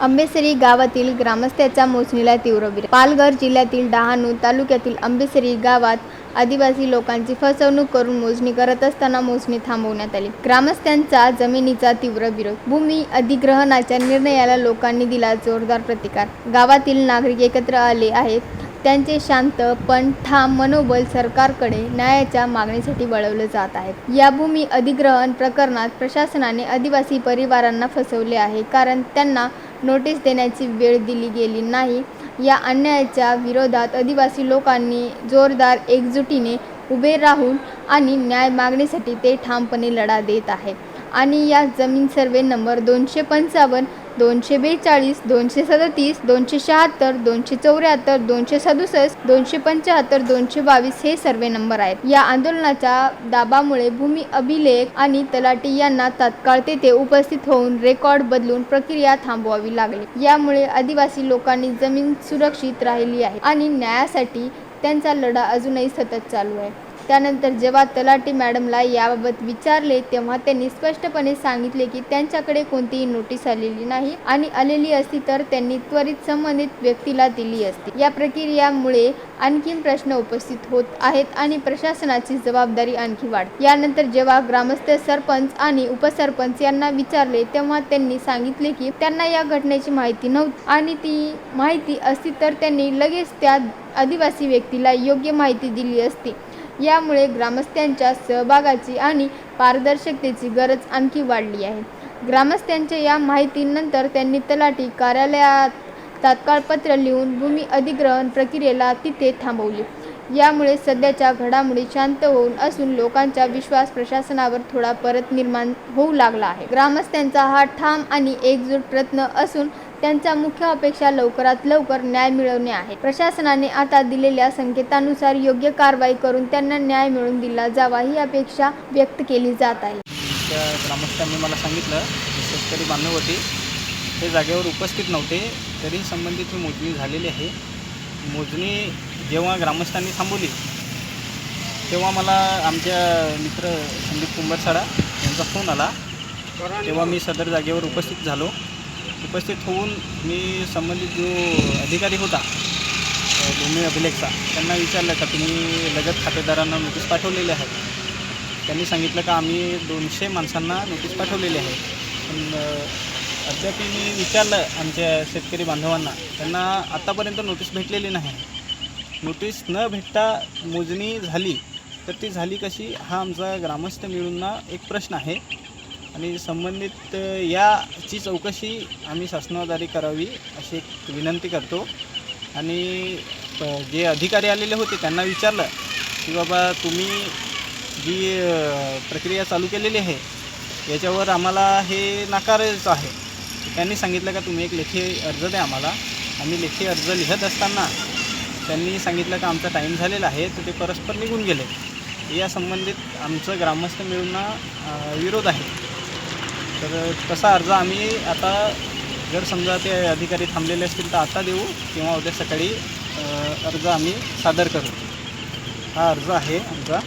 आंबेसरी गावातील ग्रामस्थांच्या मोजणीला तीव्र विरोध. पालघर जिल्ह्यातील डहाणू तालुक्यातील आंबेसरी गावात आदिवासी लोकांची फसवणूक करून मोजणी करत असताना मोजणी थांबवण्यात आली. ग्रामस्थांचा जमिनीचा तीव्र विरोध. भूमी अधिग्रहणाच्या निर्णयाला लोकांनी दिला जोरदार प्रतिकार. गावातील नागरिक एकत्र आले आहेत. त्यांचे शांत पण ठाम मनोबल सरकारकडे न्यायाच्या मागणीसाठी वळवलं जात आहे. या भूमी अधिग्रहण प्रकरणात प्रशासनाने आदिवासी परिवारांना फसवले आहे, कारण त्यांना नोटीस देण्याची वेळ दिली गेली नाही. या अन्यायाच्या विरोधात आदिवासी लोकांनी जोरदार एकजुटीने उभे राहून आणि न्याय मागणीसाठी ते ठामपणे लढा देत आहेत. आणि या जमीन सर्वे नंबर 255, 242, 237, 276, 274, 267, 275, 222 हे सर्वे नंबर आहेत. या आंदोलनाच्या दाबामुळे भूमी अभिलेख आणि तलाठी यांना तात्काळ तेथे उपस्थित होऊन रेकॉर्ड बदलून प्रक्रिया थांबवावी लागली. यामुळे आदिवासी लोकांनी जमीन सुरक्षित राहिली आहे आणि न्यायासाठी त्यांचा लढा अजूनही सतत चालू आहे. त्यानंतर जेव्हा तलाठी मॅडमला याबाबत विचारले तेव्हा त्यांनी स्पष्टपणे सांगितले की त्यांच्याकडे कोणतीही नोटीस आलेली नाही आणि आलेली असती तर त्यांनी त्वरित संबंधित व्यक्तीला दिली असती. या प्रक्रियेमुळे आणखी प्रश्न उपस्थित होत आहेत आणि प्रशासनाची जबाबदारी आणखी वाढते. यानंतर जेव्हा ग्रामस्थ सरपंच आणि उपसरपंच यांना विचारले तेव्हा त्यांनी सांगितले की त्यांना या घटनेची माहिती नव्हती आणि ती माहिती असती तर त्यांनी लगेच त्या आदिवासी व्यक्तीला योग्य माहिती दिली असती. यामुळे ग्रामस्थांच्या सहभागाची आणि पारदर्शकतेची गरज आणखी वाढली आहे. ग्रामस्थांच्या या माहितीनंतर त्यांनी तलाठी कार्यालयात तात्काळ पत्र लिहून भूमी अधिग्रहण प्रक्रियेला तिथे थांबवले. यामुळे सध्याच्या घडामोडी शांत होऊन असून लोकांचा विश्वास प्रशासनावर थोडा परत निर्माण होऊ लागला आहे. ग्रामस्थांचा हा ठाम आणि एकजूट प्रयत्न असून त्यांच्या मुख्य अपेक्षा लवकरात लवकर न्याय मिळवणे आहे. प्रशासनाने आता दिलेल्या संकेतानुसार योग्य कारवाई करून त्यांना न्याय मिळवून दिला जावा ही अपेक्षा व्यक्त केली जात आहे. त्या ग्रामस्थांनी मला सांगितलं की शेतकरी बांधव होते, ते जागेवर उपस्थित नव्हते, तरी संबंधित मोजणी झालेली आहे. मोजणी जेव्हा ग्रामस्थांनी थांबवली तेव्हा मला आमच्या मित्र संदीप कुंभारसाडा यांचा फोन आला. तेव्हा मी सदर जागेवर उपस्थित झालो. उपस्थित होऊन मी संबंधित जो अधिकारी होता भूमी अभिलेखचा त्यांना विचारलं का तुम्ही लगत खातेदारांना नोटीस पाठवलेली आहे. त्यांनी सांगितलं का आम्ही 200 माणसांना नोटीस पाठवलेली आहे. पण अद्याप मी विचारलं आमच्या शेतकरी बांधवांना, त्यांना आत्तापर्यंत नोटीस भेटलेली नाही. नोटीस न भेटता मोजणी झाली तर ती झाली कशी, हा आमचा ग्रामस्थ मिळूनना एक प्रश्न आहे. आणि संबंधित याची चौकशी आम्ही शासनाद्वारे करावी अशी एक विनंती करतो. आणि जे अधिकारी आलेले होते त्यांना विचारलं की बाबा तुम्ही जी प्रक्रिया चालू केलेली आहे याच्यावर आम्हाला हे नाकारायचं आहे. त्यांनी सांगितलं का तुम्ही एक लेखी अर्ज द्या आम्हाला. आम्ही लेखी अर्ज लिहत असताना त्यांनी सांगितलं का आमचा टाईम झालेला आहे, तर ते परस्पर निघून गेले. या संबंधित आमचं ग्रामस्थ मिळून विरोध आहे. तर तसा अर्ज आम्ही आता जर समजा ते अधिकारी थांबलेले असतील तर आता देऊ किंवा उद्या सकाळी अर्ज आम्ही सादर करू. हा अर्ज आहे आमचा.